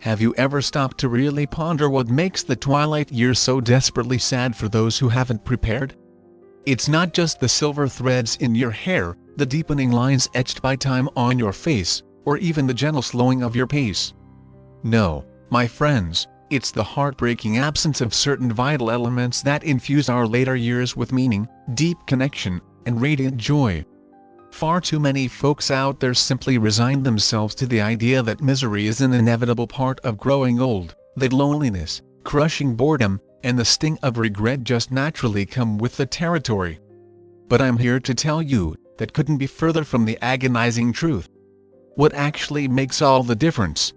Have you ever stopped to really ponder what makes the twilight years so desperately sad for those who haven't prepared? It's not just the silver threads in your hair, the deepening lines etched by time on your face, or even the gentle slowing of your pace. No, my friends, it's the heartbreaking absence of certain vital elements that infuse our later years with meaning, deep connection, and radiant joy. Far too many folks out there simply resign themselves to the idea that misery is an inevitable part of growing old, that loneliness, crushing boredom, and the sting of regret just naturally come with the territory. But I'm here to tell you, that couldn't be further from the agonizing truth. What actually makes all the difference?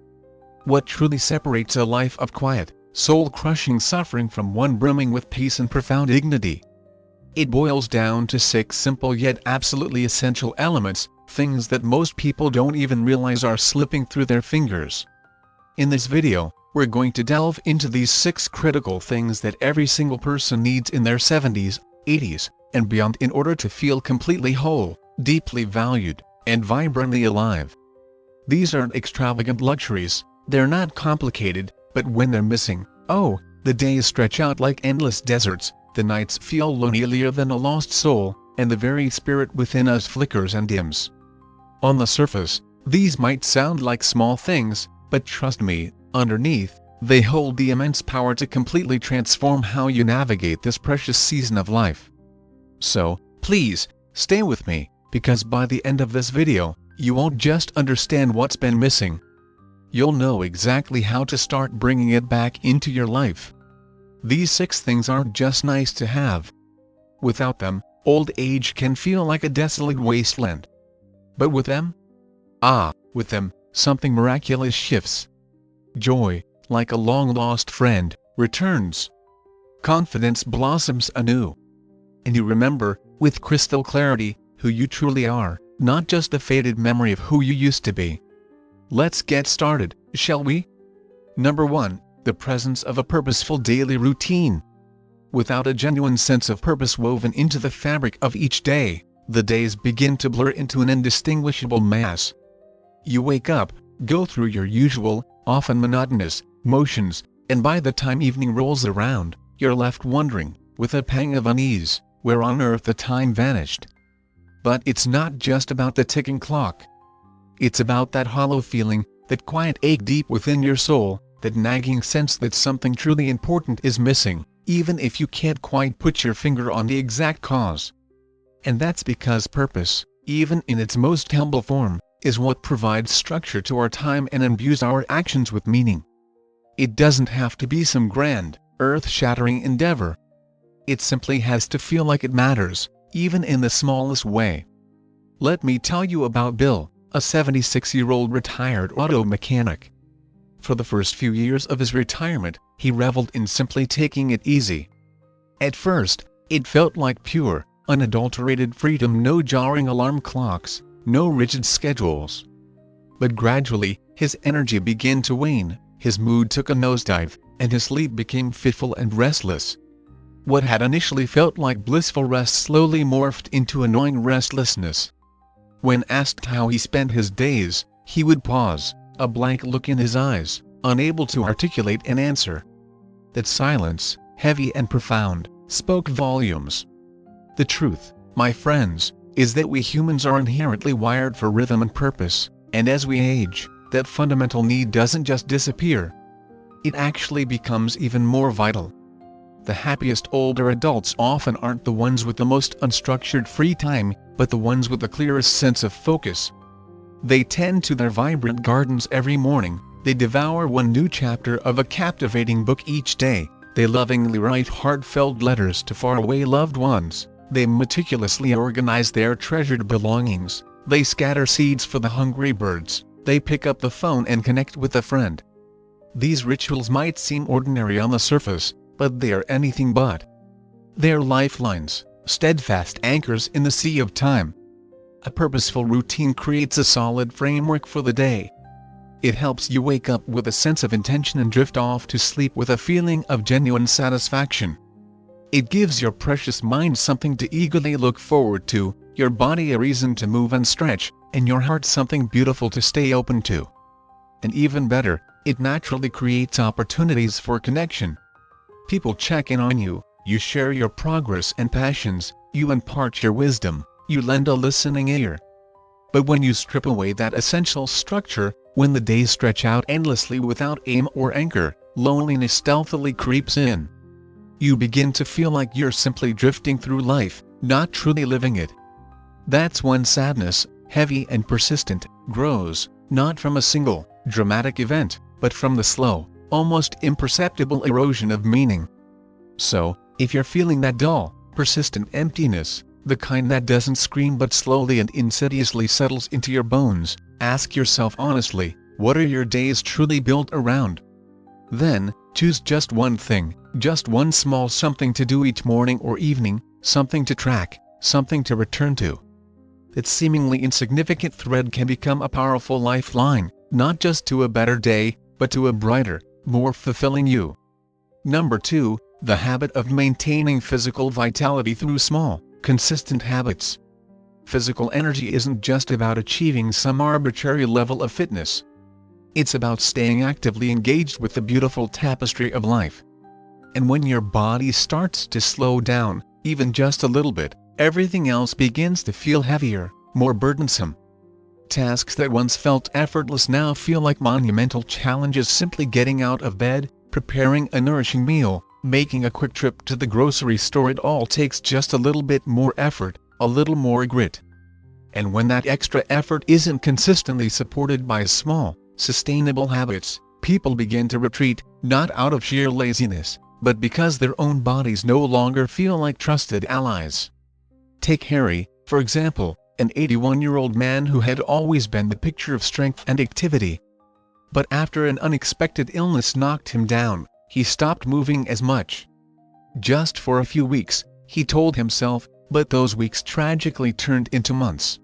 What truly separates a life of quiet, soul-crushing suffering from one brimming with peace and profound dignity? It boils down to 6 simple yet absolutely essential elements, things that most people don't even realize are slipping through their fingers. In this video, we're going to delve into these 6 critical things that every single person needs in their 70s, 80s, and beyond in order to feel completely whole, deeply valued, and vibrantly alive. These aren't extravagant luxuries, they're not complicated, but when they're missing, oh, the days stretch out like endless deserts, the nights feel lonelier than a lost soul, and the very spirit within us flickers and dims. On the surface, these might sound like small things, but trust me, underneath, they hold the immense power to completely transform how you navigate this precious season of life. So, please, stay with me, because by the end of this video, you won't just understand what's been missing. You'll know exactly how to start bringing it back into your life. These 6 things aren't just nice to have. Without them, old age can feel like a desolate wasteland. But with them? With them, something miraculous shifts. Joy, like a long-lost friend, returns. Confidence blossoms anew. And you remember, with crystal clarity, who you truly are, not just a faded memory of who you used to be. Let's get started, shall we? Number 1. The presence of a purposeful daily routine. Without a genuine sense of purpose woven into the fabric of each day, the days begin to blur into an indistinguishable mass. You wake up, go through your usual, often monotonous, motions, and by the time evening rolls around, you're left wondering, with a pang of unease, where on earth the time vanished. But it's not just about the ticking clock. It's about that hollow feeling, that quiet ache deep within your soul, that nagging sense that something truly important is missing, even if you can't quite put your finger on the exact cause. And that's because purpose, even in its most humble form, is what provides structure to our time and imbues our actions with meaning. It doesn't have to be some grand, earth-shattering endeavor. It simply has to feel like it matters, even in the smallest way. Let me tell you about Bill, a 76-year-old retired auto mechanic. For the first few years of his retirement, he reveled in simply taking it easy. At first, it felt like pure, unadulterated freedom, no jarring alarm clocks, no rigid schedules. But gradually, his energy began to wane, his mood took a nosedive, and his sleep became fitful and restless. What had initially felt like blissful rest slowly morphed into annoying restlessness. When asked how he spent his days, he would pause, a blank look in his eyes, unable to articulate an answer. That silence, heavy and profound, spoke volumes. The truth, my friends, is that we humans are inherently wired for rhythm and purpose, and as we age, that fundamental need doesn't just disappear. It actually becomes even more vital. The happiest older adults often aren't the ones with the most unstructured free time, but the ones with the clearest sense of focus. They tend to their vibrant gardens every morning, they devour one new chapter of a captivating book each day, they lovingly write heartfelt letters to faraway loved ones, they meticulously organize their treasured belongings, they scatter seeds for the hungry birds, they pick up the phone and connect with a friend. These rituals might seem ordinary on the surface, but they are anything but. They're lifelines, steadfast anchors in the sea of time. A purposeful routine creates a solid framework for the day. It helps you wake up with a sense of intention and drift off to sleep with a feeling of genuine satisfaction. It gives your precious mind something to eagerly look forward to, your body a reason to move and stretch, and your heart something beautiful to stay open to. And even better, It naturally creates opportunities for connection. People check in on you, you share your progress and passions, you impart your wisdom, you lend a listening ear. But when you strip away that essential structure, when the days stretch out endlessly without aim or anchor, loneliness stealthily creeps in. You begin to feel like you're simply drifting through life, not truly living it. That's when sadness, heavy and persistent, grows, not from a single, dramatic event, but from the slow, almost imperceptible erosion of meaning. So, if you're feeling that dull, persistent emptiness, the kind that doesn't scream but slowly and insidiously settles into your bones, ask yourself honestly, what are your days truly built around? Then, choose just one thing, just one small something to do each morning or evening, something to track, something to return to. That seemingly insignificant thread can become a powerful lifeline, not just to a better day, but to a brighter, more fulfilling you. Number 2, the habit of maintaining physical vitality through small, consistent habits. Physical energy isn't just about achieving some arbitrary level of fitness. It's about staying actively engaged with the beautiful tapestry of life. And when your body starts to slow down, even just a little bit, everything else begins to feel heavier, more burdensome. Tasks that once felt effortless now feel like monumental challenges. Simply getting out of bed, preparing a nourishing meal, making a quick trip to the grocery store, it all takes just a little bit more effort, a little more grit. And when that extra effort isn't consistently supported by small, sustainable habits, people begin to retreat, not out of sheer laziness, but because their own bodies no longer feel like trusted allies. Take Harry, for example, an 81-year-old man who had always been the picture of strength and activity. But after an unexpected illness knocked him down, he stopped moving as much. Just for a few weeks, he told himself, but those weeks tragically turned into months.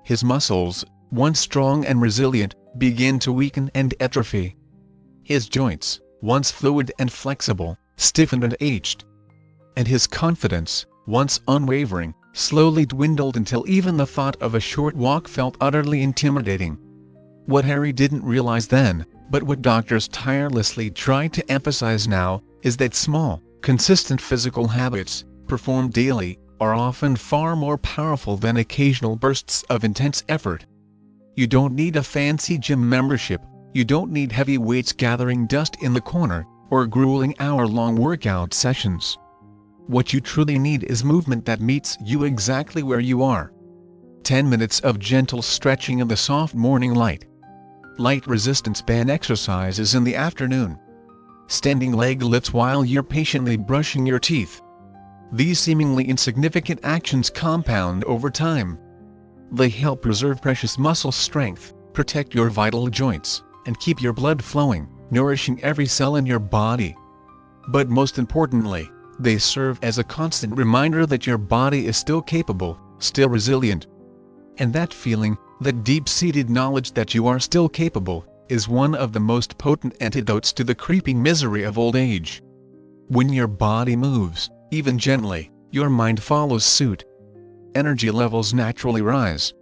His muscles, once strong and resilient, began to weaken and atrophy. His joints, once fluid and flexible, stiffened and aged. And his confidence, once unwavering, slowly dwindled until even the thought of a short walk felt utterly intimidating. What Harry didn't realize then, but what doctors tirelessly try to emphasize now, is that small, consistent physical habits, performed daily, are often far more powerful than occasional bursts of intense effort. You don't need a fancy gym membership, you don't need heavy weights gathering dust in the corner, or grueling hour-long workout sessions. What you truly need is movement that meets you exactly where you are. 10 minutes of gentle stretching in the soft morning light. Light resistance band exercises in the afternoon. Standing leg lifts while you're patiently brushing your teeth. These seemingly insignificant actions compound over time. They help preserve precious muscle strength, protect your vital joints, and keep your blood flowing, nourishing every cell in your body. But most importantly, they serve as a constant reminder that your body is still capable, still resilient. And that feeling, that deep-seated knowledge that you are still capable, is one of the most potent antidotes to the creeping misery of old age. When your body moves, even gently, your mind follows suit. Energy levels naturally rise.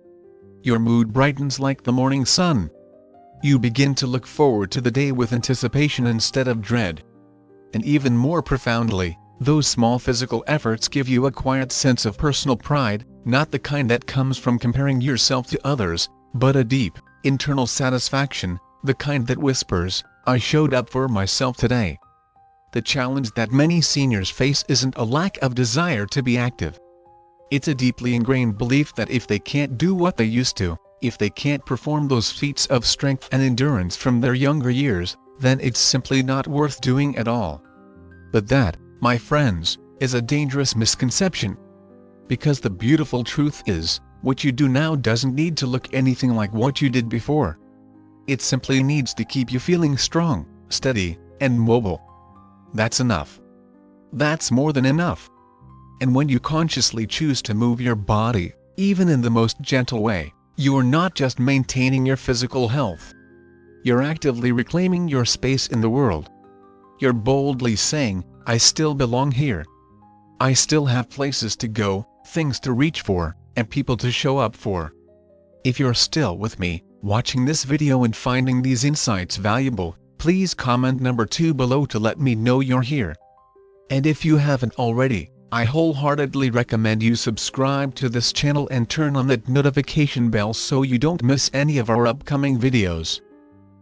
Your mood brightens like the morning sun. You begin to look forward to the day with anticipation instead of dread. And even more profoundly, those small physical efforts give you a quiet sense of personal pride, not the kind that comes from comparing yourself to others, but a deep, internal satisfaction, the kind that whispers, "I showed up for myself today." The challenge that many seniors face isn't a lack of desire to be active. It's a deeply ingrained belief that if they can't do what they used to, if they can't perform those feats of strength and endurance from their younger years, then it's simply not worth doing at all. But that, my friends, is a dangerous misconception. Because the beautiful truth is, what you do now doesn't need to look anything like what you did before. It simply needs to keep you feeling strong, steady, and mobile. That's enough. That's more than enough. And when you consciously choose to move your body, even in the most gentle way, you are not just maintaining your physical health. You're actively reclaiming your space in the world. You're boldly saying, "I still belong here. I still have places to go, things to reach for, and people to show up for." If you're still with me, watching this video and finding these insights valuable, please comment number 2 below to let me know you're here. And if you haven't already, I wholeheartedly recommend you subscribe to this channel and turn on that notification bell so you don't miss any of our upcoming videos.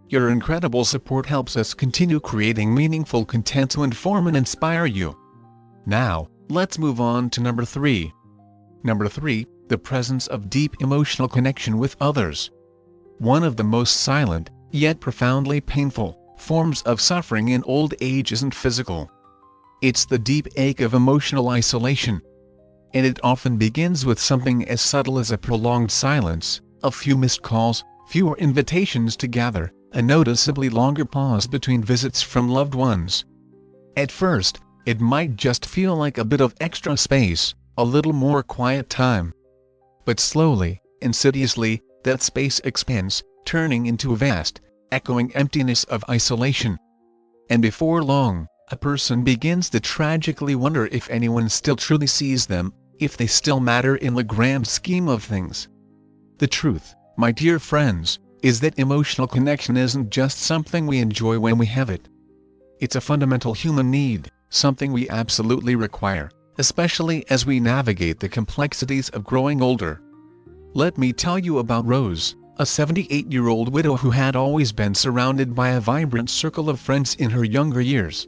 Your incredible support helps us continue creating meaningful content to inform and inspire you. Now, let's move on to number 3. Number 3, the presence of deep emotional connection with others. One of the most silent, yet profoundly painful, forms of suffering in old age isn't physical. It's the deep ache of emotional isolation. And it often begins with something as subtle as a prolonged silence, a few missed calls, fewer invitations to gather, a noticeably longer pause between visits from loved ones. At first, it might just feel like a bit of extra space, a little more quiet time. But slowly, insidiously, that space expands, turning into a vast, echoing emptiness of isolation. And before long, a person begins to tragically wonder if anyone still truly sees them, if they still matter in the grand scheme of things. The truth, my dear friends, is that emotional connection isn't just something we enjoy when we have it. It's a fundamental human need, something we absolutely require, especially as we navigate the complexities of growing older. Let me tell you about Rose, a 78-year-old widow who had always been surrounded by a vibrant circle of friends in her younger years.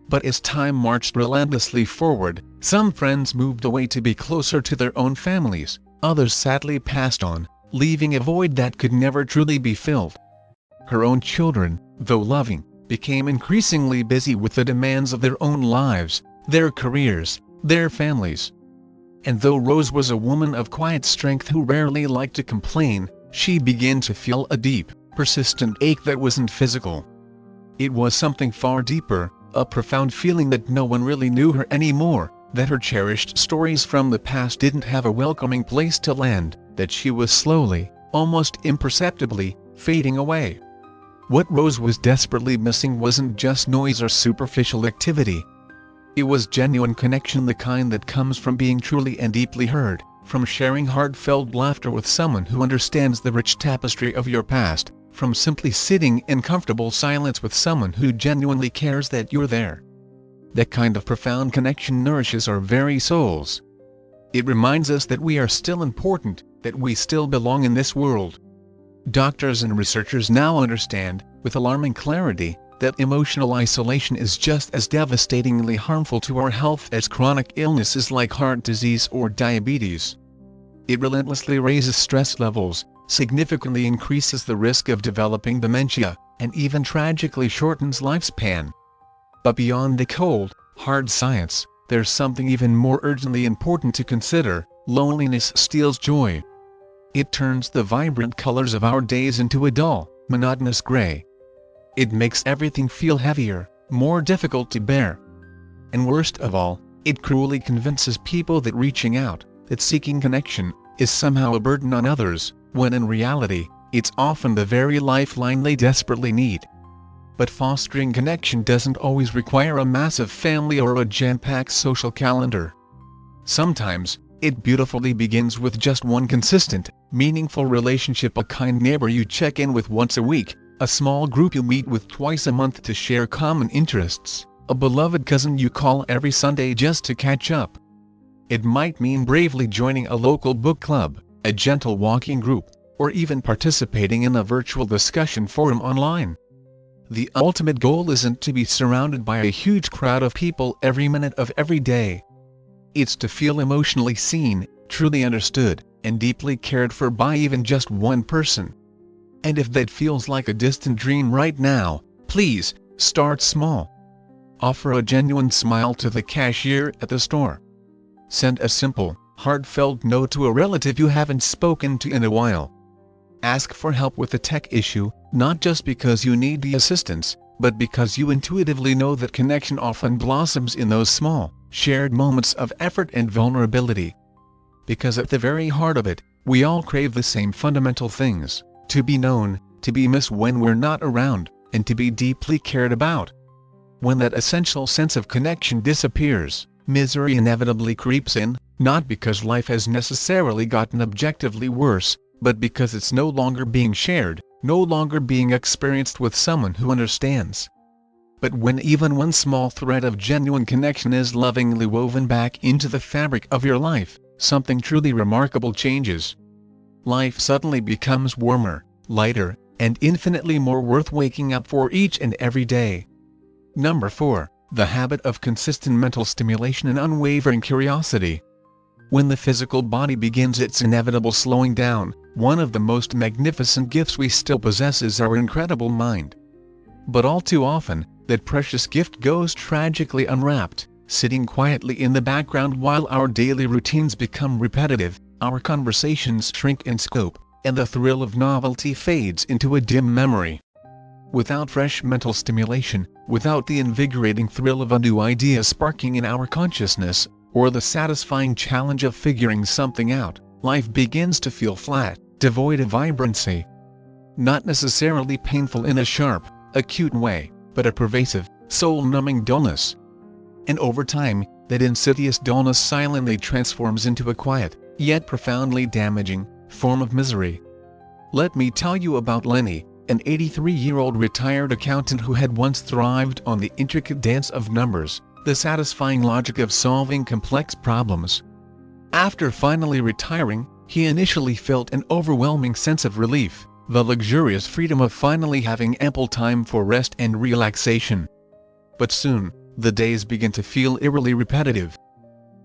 But as time marched relentlessly forward, some friends moved away to be closer to their own families, others sadly passed on, leaving a void that could never truly be filled. Her own children, though loving, became increasingly busy with the demands of their own lives, their careers, their families. And though Rose was a woman of quiet strength who rarely liked to complain, she began to feel a deep, persistent ache that wasn't physical. It was something far deeper, a profound feeling that no one really knew her anymore, that her cherished stories from the past didn't have a welcoming place to land, that she was slowly, almost imperceptibly, fading away. What Rose was desperately missing wasn't just noise or superficial activity. It was genuine connection, the kind that comes from being truly and deeply heard, from sharing heartfelt laughter with someone who understands the rich tapestry of your past, from simply sitting in comfortable silence with someone who genuinely cares that you're there. That kind of profound connection nourishes our very souls. It reminds us that we are still important, that we still belong in this world. Doctors and researchers now understand, with alarming clarity, that emotional isolation is just as devastatingly harmful to our health as chronic illnesses like heart disease or diabetes. It relentlessly raises stress levels, significantly increases the risk of developing dementia, and even tragically shortens lifespan. But beyond the cold, hard science, there's something even more urgently important to consider. Loneliness steals joy. It turns the vibrant colors of our days into a dull, monotonous gray. It makes everything feel heavier, more difficult to bear. And worst of all, it cruelly convinces people that reaching out, that seeking connection, is somehow a burden on others, when in reality, it's often the very lifeline they desperately need. But fostering connection doesn't always require a massive family or a jam-packed social calendar. Sometimes, it beautifully begins with just one consistent, meaningful relationship, a kind neighbor you check in with once a week, a small group you meet with twice a month to share common interests, a beloved cousin you call every Sunday just to catch up. It might mean bravely joining a local book club, a gentle walking group, or even participating in a virtual discussion forum online. The ultimate goal isn't to be surrounded by a huge crowd of people every minute of every day. It's to feel emotionally seen, truly understood, and deeply cared for by even just one person. And if that feels like a distant dream right now, please, start small. Offer a genuine smile to the cashier at the store. Send a simple, heartfelt note to a relative you haven't spoken to in a while. Ask for help with a tech issue, not just because you need the assistance, but because you intuitively know that connection often blossoms in those small, shared moments of effort and vulnerability. Because at the very heart of it, we all crave the same fundamental things: to be known, to be missed when we're not around, and to be deeply cared about. When that essential sense of connection disappears, misery inevitably creeps in, not because life has necessarily gotten objectively worse, but because it's no longer being shared, no longer being experienced with someone who understands. But when even one small thread of genuine connection is lovingly woven back into the fabric of your life, something truly remarkable changes. Life suddenly becomes warmer, lighter, and infinitely more worth waking up for each and every day. Number 4. The habit of consistent mental stimulation and unwavering curiosity. When the physical body begins its inevitable slowing down, one of the most magnificent gifts we still possess is our incredible mind. But all too often, that precious gift goes tragically unwrapped, sitting quietly in the background while our daily routines become repetitive, our conversations shrink in scope, and the thrill of novelty fades into a dim memory. Without fresh mental stimulation, without the invigorating thrill of a new idea sparking in our consciousness, or the satisfying challenge of figuring something out, life begins to feel flat, devoid of vibrancy. Not necessarily painful in a sharp, acute way, but a pervasive, soul-numbing dullness. And over time, that insidious dullness silently transforms into a quiet, yet profoundly damaging, form of misery. Let me tell you about Lenny, an 83-year-old retired accountant who had once thrived on the intricate dance of numbers, the satisfying logic of solving complex problems. After finally retiring, he initially felt an overwhelming sense of relief, the luxurious freedom of finally having ample time for rest and relaxation. But soon, the days began to feel eerily repetitive.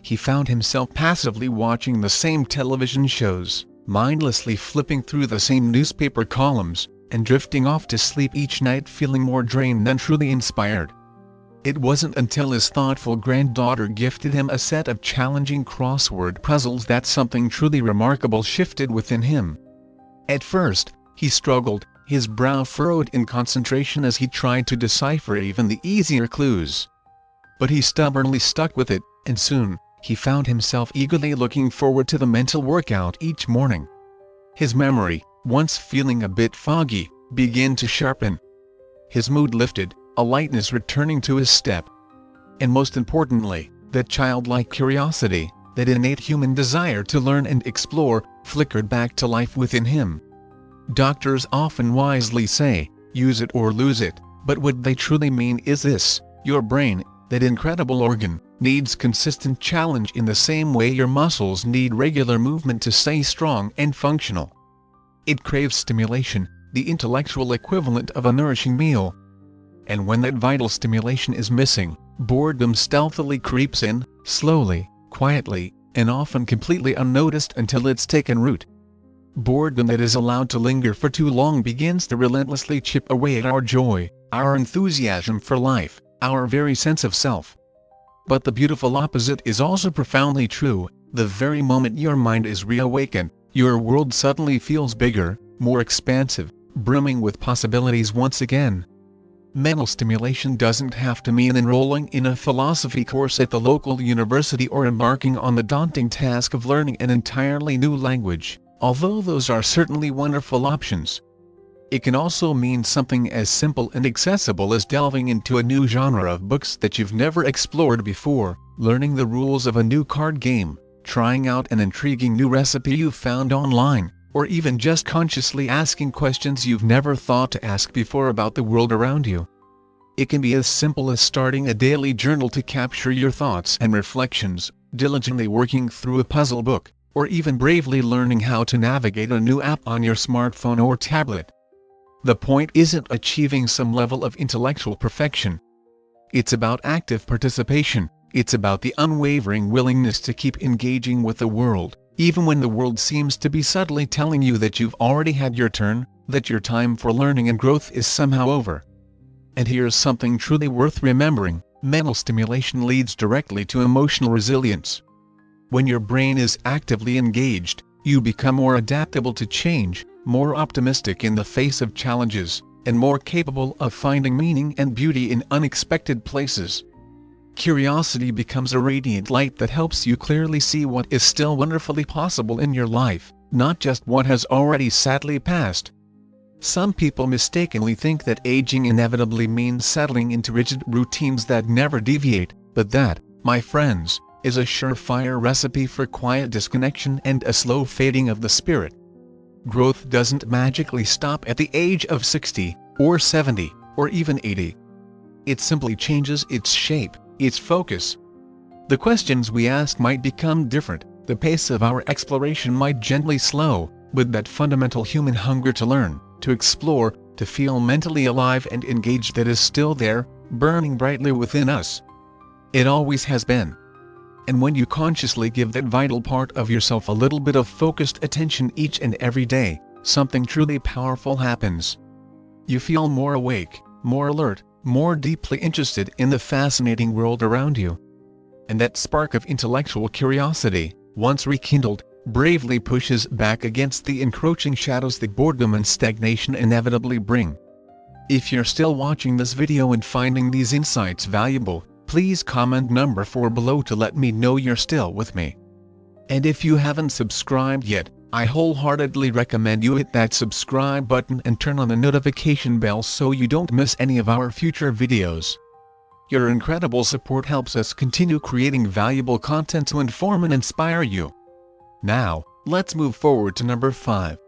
He found himself passively watching the same television shows, mindlessly flipping through the same newspaper columns, and drifting off to sleep each night feeling more drained than truly inspired. It wasn't until his thoughtful granddaughter gifted him a set of challenging crossword puzzles that something truly remarkable shifted within him. At first, he struggled, his brow furrowed in concentration as he tried to decipher even the easier clues. But he stubbornly stuck with it, and soon, he found himself eagerly looking forward to the mental workout each morning. His memory, once feeling a bit foggy, began to sharpen. His mood lifted, a lightness returning to his step. And most importantly, that childlike curiosity, that innate human desire to learn and explore, flickered back to life within him. Doctors often wisely say, use it or lose it, but what they truly mean is this: your brain, that incredible organ, needs consistent challenge in the same way your muscles need regular movement to stay strong and functional. It craves stimulation, the intellectual equivalent of a nourishing meal. And when that vital stimulation is missing, boredom stealthily creeps in, slowly, quietly, and often completely unnoticed until it's taken root. Boredom that is allowed to linger for too long begins to relentlessly chip away at our joy, our enthusiasm for life, our very sense of self. But the beautiful opposite is also profoundly true. The very moment your mind is reawakened, your world suddenly feels bigger, more expansive, brimming with possibilities once again. Mental stimulation doesn't have to mean enrolling in a philosophy course at the local university or embarking on the daunting task of learning an entirely new language, although those are certainly wonderful options. It can also mean something as simple and accessible as delving into a new genre of books that you've never explored before, learning the rules of a new card game, trying out an intriguing new recipe you've found online, or even just consciously asking questions you've never thought to ask before about the world around you. It can be as simple as starting a daily journal to capture your thoughts and reflections, diligently working through a puzzle book, or even bravely learning how to navigate a new app on your smartphone or tablet. The point isn't achieving some level of intellectual perfection. It's about active participation. It's about the unwavering willingness to keep engaging with the world, even when the world seems to be subtly telling you that you've already had your turn, that your time for learning and growth is somehow over. And here's something truly worth remembering: mental stimulation leads directly to emotional resilience. When your brain is actively engaged, you become more adaptable to change, more optimistic in the face of challenges, and more capable of finding meaning and beauty in unexpected places. Curiosity becomes a radiant light that helps you clearly see what is still wonderfully possible in your life, not just what has already sadly passed. Some people mistakenly think that aging inevitably means settling into rigid routines that never deviate, but that, my friends, is a surefire recipe for quiet disconnection and a slow fading of the spirit. Growth doesn't magically stop at the age of 60, or 70, or even 80. It simply changes its shape, its focus. The questions we ask might become different, the pace of our exploration might gently slow, but that fundamental human hunger to learn, to explore, to feel mentally alive and engaged, that is still there, burning brightly within us. It always has been. And when you consciously give that vital part of yourself a little bit of focused attention each and every day, something truly powerful happens. You feel more awake, more alert, more deeply interested in the fascinating world around you. And that spark of intellectual curiosity, once rekindled, bravely pushes back against the encroaching shadows that boredom and stagnation inevitably bring. If you're still watching this video and finding these insights valuable, please comment number 4 below to let me know you're still with me. And if you haven't subscribed yet, I wholeheartedly recommend you hit that subscribe button and turn on the notification bell so you don't miss any of our future videos. Your incredible support helps us continue creating valuable content to inform and inspire you. Now, let's move forward to number 5.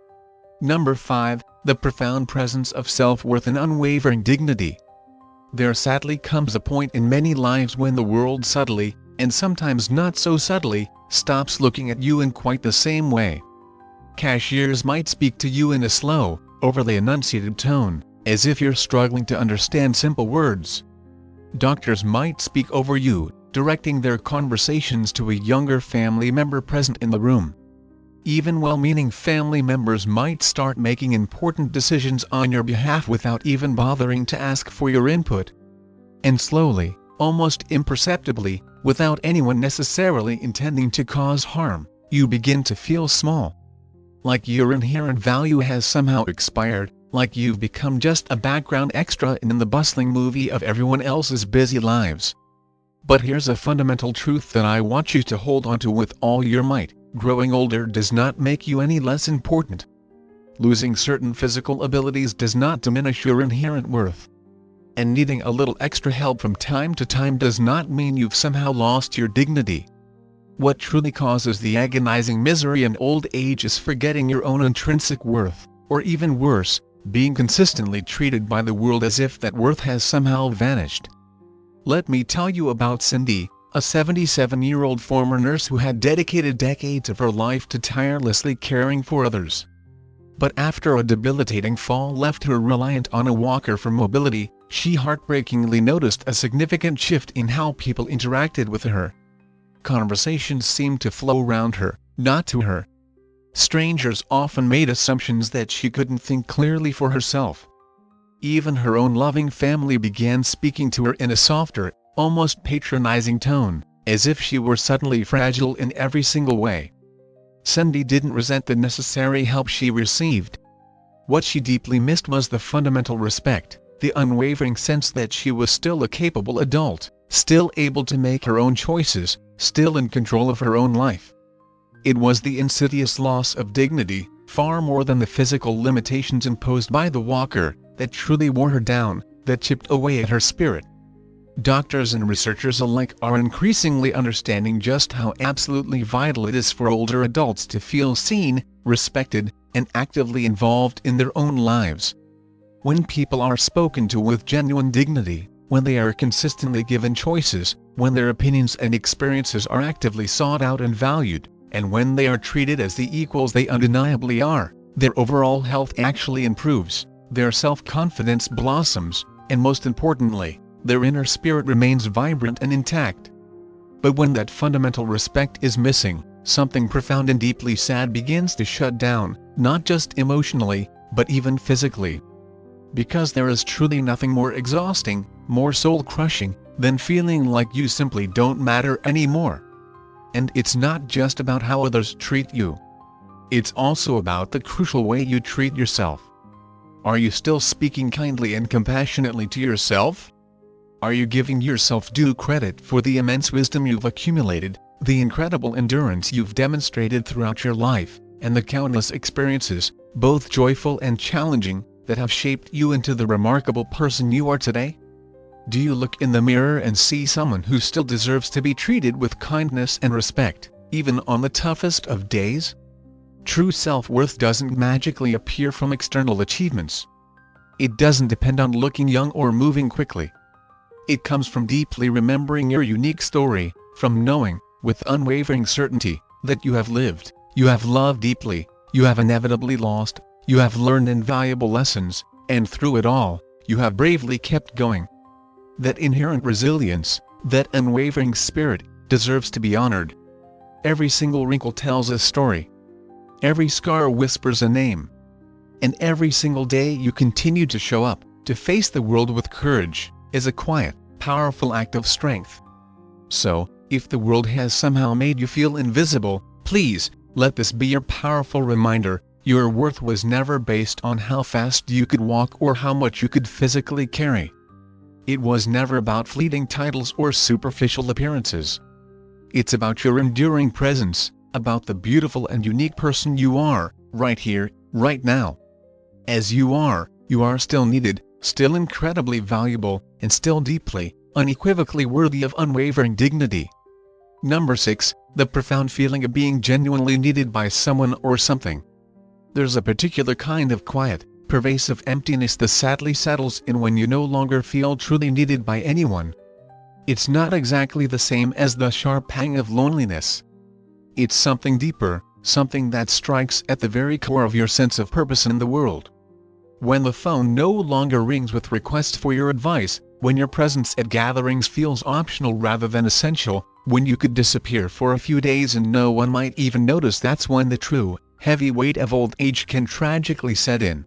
Number 5, the profound presence of self-worth and unwavering dignity. There sadly comes a point in many lives when the world subtly, and sometimes not so subtly, stops looking at you in quite the same way. Cashiers might speak to you in a slow, overly enunciated tone, as if you're struggling to understand simple words. Doctors might speak over you, directing their conversations to a younger family member present in the room. Even well-meaning family members might start making important decisions on your behalf without even bothering to ask for your input. And slowly, almost imperceptibly, without anyone necessarily intending to cause harm, you begin to feel small. Like your inherent value has somehow expired, like you've become just a background extra in the bustling movie of everyone else's busy lives. But here's a fundamental truth that I want you to hold on to with all your might. Growing older does not make you any less important. Losing certain physical abilities does not diminish your inherent worth. And needing a little extra help from time to time does not mean you've somehow lost your dignity. What truly causes the agonizing misery in old age is forgetting your own intrinsic worth, or even worse, being consistently treated by the world as if that worth has somehow vanished. Let me tell you about Cindy, a 77-year-old former nurse who had dedicated decades of her life to tirelessly caring for others. But after a debilitating fall left her reliant on a walker for mobility, she heartbreakingly noticed a significant shift in how people interacted with her. Conversations seemed to flow around her, not to her. Strangers often made assumptions that she couldn't think clearly for herself. Even her own loving family began speaking to her in a softer, almost patronizing tone, as if she were suddenly fragile in every single way. Cindy didn't resent the necessary help she received. What she deeply missed was the fundamental respect, the unwavering sense that she was still a capable adult, still able to make her own choices, still in control of her own life. It was the insidious loss of dignity, far more than the physical limitations imposed by the walker, that truly wore her down, that chipped away at her spirit. Doctors and researchers alike are increasingly understanding just how absolutely vital it is for older adults to feel seen, respected, and actively involved in their own lives. When people are spoken to with genuine dignity, when they are consistently given choices, when their opinions and experiences are actively sought out and valued, and when they are treated as the equals they undeniably are, their overall health actually improves, their self-confidence blossoms, and most importantly, their inner spirit remains vibrant and intact. But when that fundamental respect is missing, something profound and deeply sad begins to shut down, not just emotionally, but even physically. Because there is truly nothing more exhausting, more soul-crushing, than feeling like you simply don't matter anymore. And it's not just about how others treat you. It's also about the crucial way you treat yourself. Are you still speaking kindly and compassionately to yourself? Are you giving yourself due credit for the immense wisdom you've accumulated, the incredible endurance you've demonstrated throughout your life, and the countless experiences, both joyful and challenging, that have shaped you into the remarkable person you are today? Do you look in the mirror and see someone who still deserves to be treated with kindness and respect, even on the toughest of days? True self-worth doesn't magically appear from external achievements. It doesn't depend on looking young or moving quickly. It comes from deeply remembering your unique story, from knowing, with unwavering certainty, that you have lived, you have loved deeply, you have inevitably lost, you have learned invaluable lessons, and through it all, you have bravely kept going. That inherent resilience, that unwavering spirit, deserves to be honored. Every single wrinkle tells a story. Every scar whispers a name. And every single day you continue to show up, to face the world with courage, is a quiet, powerful act of strength. So, if the world has somehow made you feel invisible, please, let this be your powerful reminder: your worth was never based on how fast you could walk or how much you could physically carry. It was never about fleeting titles or superficial appearances. It's about your enduring presence, about the beautiful and unique person you are, right here, right now. As you are still needed, still incredibly valuable, and still deeply, unequivocally worthy of unwavering dignity. Number 6, the profound feeling of being genuinely needed by someone or something. There's a particular kind of quiet, pervasive emptiness that sadly settles in when you no longer feel truly needed by anyone. It's not exactly the same as the sharp pang of loneliness. It's something deeper, something that strikes at the very core of your sense of purpose in the world. When the phone no longer rings with requests for your advice, when your presence at gatherings feels optional rather than essential, when you could disappear for a few days and no one might even notice, that's when the true, heavy weight of old age can tragically set in.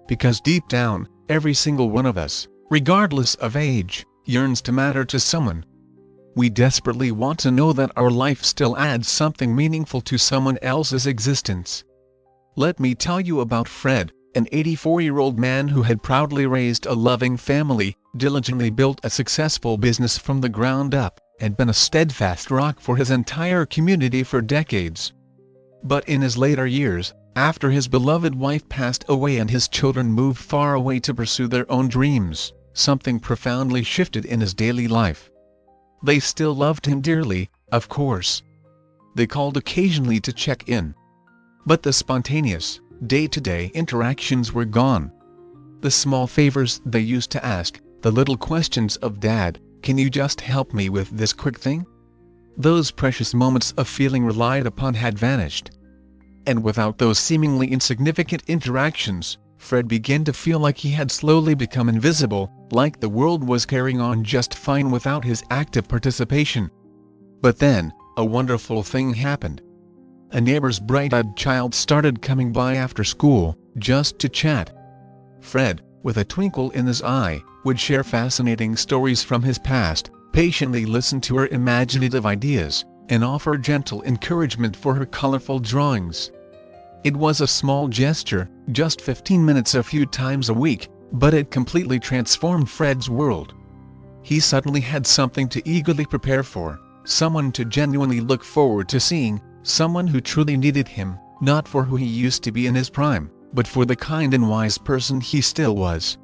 Because deep down, every single one of us, regardless of age, yearns to matter to someone. We desperately want to know that our life still adds something meaningful to someone else's existence. Let me tell you about Fred, an 84-year-old man who had proudly raised a loving family, diligently built a successful business from the ground up, and been a steadfast rock for his entire community for decades. But in his later years, after his beloved wife passed away and his children moved far away to pursue their own dreams, something profoundly shifted in his daily life. They still loved him dearly, of course. They called occasionally to check in. But the spontaneous, day-to-day interactions were gone. The small favors they used to ask, the little questions of "Dad, can you just help me with this quick thing?" Those precious moments of feeling relied upon had vanished. And without those seemingly insignificant interactions, Fred began to feel like he had slowly become invisible, like the world was carrying on just fine without his active participation. But then, a wonderful thing happened. A neighbor's bright-eyed child started coming by after school, just to chat. Fred, with a twinkle in his eye, would share fascinating stories from his past, patiently listen to her imaginative ideas, and offer gentle encouragement for her colorful drawings. It was a small gesture, just 15 minutes a few times a week, but it completely transformed Fred's world. He suddenly had something to eagerly prepare for, someone to genuinely look forward to seeing, someone who truly needed him, not for who he used to be in his prime, but for the kind and wise person he still was.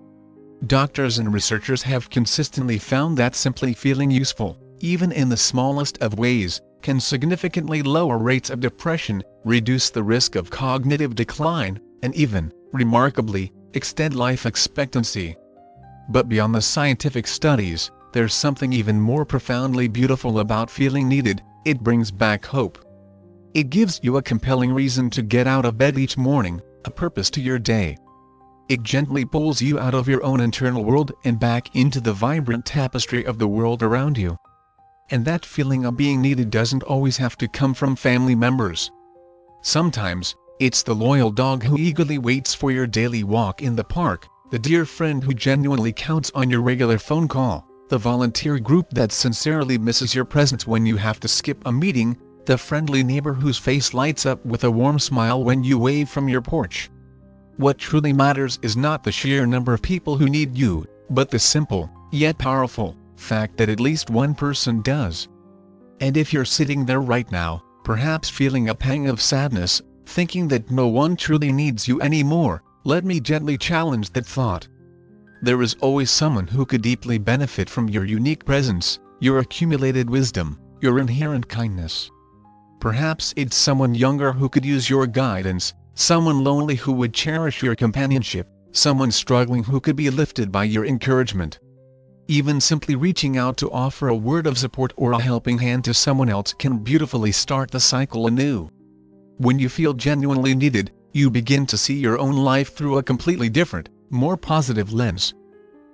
Doctors and researchers have consistently found that simply feeling useful, even in the smallest of ways, can significantly lower rates of depression, reduce the risk of cognitive decline, and even, remarkably, extend life expectancy. But beyond the scientific studies, there's something even more profoundly beautiful about feeling needed. It brings back hope. It gives you a compelling reason to get out of bed each morning, a purpose to your day. It gently pulls you out of your own internal world and back into the vibrant tapestry of the world around you. And that feeling of being needed doesn't always have to come from family members. Sometimes, it's the loyal dog who eagerly waits for your daily walk in the park, the dear friend who genuinely counts on your regular phone call, the volunteer group that sincerely misses your presence when you have to skip a meeting, the friendly neighbor whose face lights up with a warm smile when you wave from your porch. What truly matters is not the sheer number of people who need you, but the simple, yet powerful, fact that at least one person does. And if you're sitting there right now, perhaps feeling a pang of sadness, thinking that no one truly needs you anymore, let me gently challenge that thought. There is always someone who could deeply benefit from your unique presence, your accumulated wisdom, your inherent kindness. Perhaps it's someone younger who could use your guidance, someone lonely who would cherish your companionship, someone struggling who could be lifted by your encouragement. Even simply reaching out to offer a word of support or a helping hand to someone else can beautifully start the cycle anew. When you feel genuinely needed, you begin to see your own life through a completely different, more positive lens.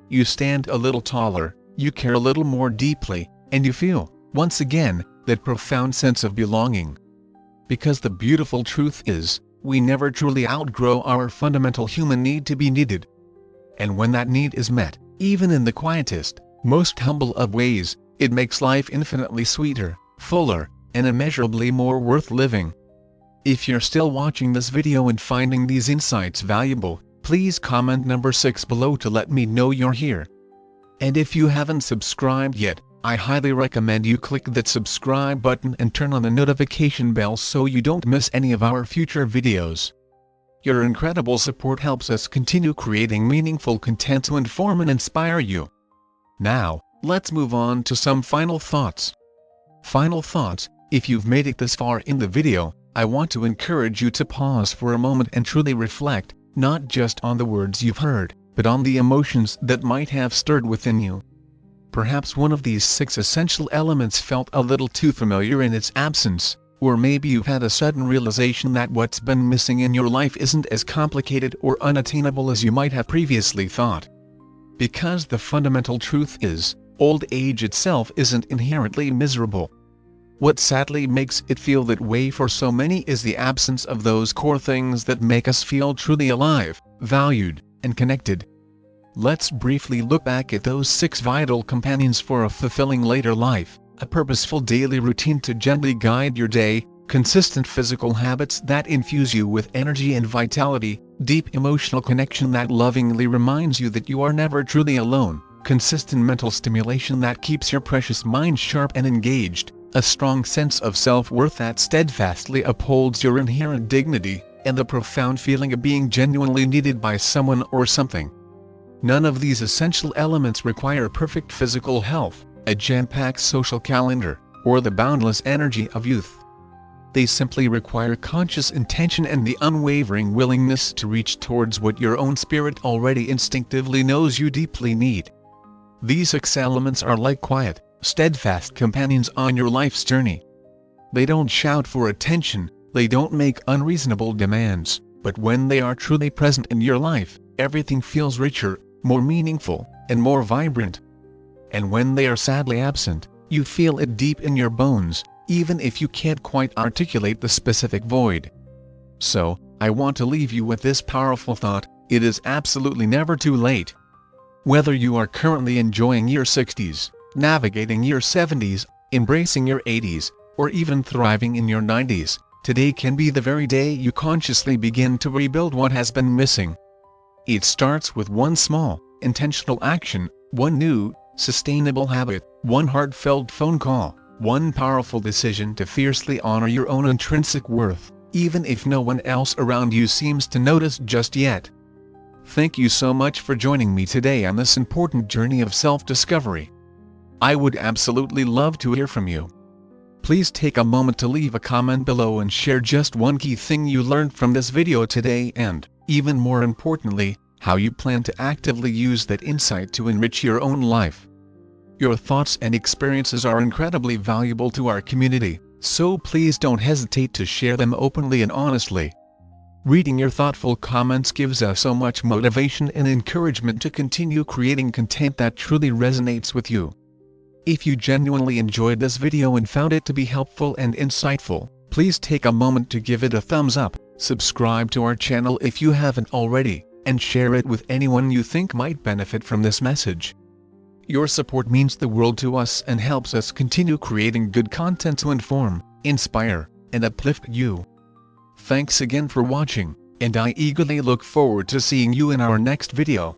You stand a little taller, you care a little more deeply, and you feel, once again, that profound sense of belonging. Because the beautiful truth is, we never truly outgrow our fundamental human need to be needed. And when that need is met, even in the quietest, most humble of ways, it makes life infinitely sweeter, fuller, and immeasurably more worth living. If you're still watching this video and finding these insights valuable, please comment number 6 below to let me know you're here. And if you haven't subscribed yet, I highly recommend you click that subscribe button and turn on the notification bell so you don't miss any of our future videos. Your incredible support helps us continue creating meaningful content to inform and inspire you. Now, let's move on to some final thoughts. Final thoughts: if you've made it this far in the video, I want to encourage you to pause for a moment and truly reflect, not just on the words you've heard, but on the emotions that might have stirred within you. Perhaps one of these 6 essential elements felt a little too familiar in its absence, or maybe you've had a sudden realization that what's been missing in your life isn't as complicated or unattainable as you might have previously thought. Because the fundamental truth is, old age itself isn't inherently miserable. What sadly makes it feel that way for so many is the absence of those core things that make us feel truly alive, valued, and connected. Let's briefly look back at those 6 vital companions for a fulfilling later life: a purposeful daily routine to gently guide your day, consistent physical habits that infuse you with energy and vitality, deep emotional connection that lovingly reminds you that you are never truly alone, consistent mental stimulation that keeps your precious mind sharp and engaged, a strong sense of self-worth that steadfastly upholds your inherent dignity, and the profound feeling of being genuinely needed by someone or something. None of these essential elements require perfect physical health, a jam-packed social calendar, or the boundless energy of youth. They simply require conscious intention and the unwavering willingness to reach towards what your own spirit already instinctively knows you deeply need. These 6 elements are like quiet, steadfast companions on your life's journey. They don't shout for attention, they don't make unreasonable demands, but when they are truly present in your life, everything feels richer, more meaningful, and more vibrant. And when they are sadly absent, you feel it deep in your bones, even if you can't quite articulate the specific void. So, I want to leave you with this powerful thought: it is absolutely never too late. Whether you are currently enjoying your 60s, navigating your 70s, embracing your 80s, or even thriving in your 90s, today can be the very day you consciously begin to rebuild what has been missing. It starts with one small, intentional action, one new, sustainable habit, one heartfelt phone call, one powerful decision to fiercely honor your own intrinsic worth, even if no one else around you seems to notice just yet. Thank you so much for joining me today on this important journey of self-discovery. I would absolutely love to hear from you. Please take a moment to leave a comment below and share just one key thing you learned from this video today and, even more importantly, how you plan to actively use that insight to enrich your own life. Your thoughts and experiences are incredibly valuable to our community, so please don't hesitate to share them openly and honestly. Reading your thoughtful comments gives us so much motivation and encouragement to continue creating content that truly resonates with you. If you genuinely enjoyed this video and found it to be helpful and insightful, please take a moment to give it a thumbs up, subscribe to our channel if you haven't already, and share it with anyone you think might benefit from this message. Your support means the world to us and helps us continue creating good content to inform, inspire, and uplift you. Thanks again for watching, and I eagerly look forward to seeing you in our next video.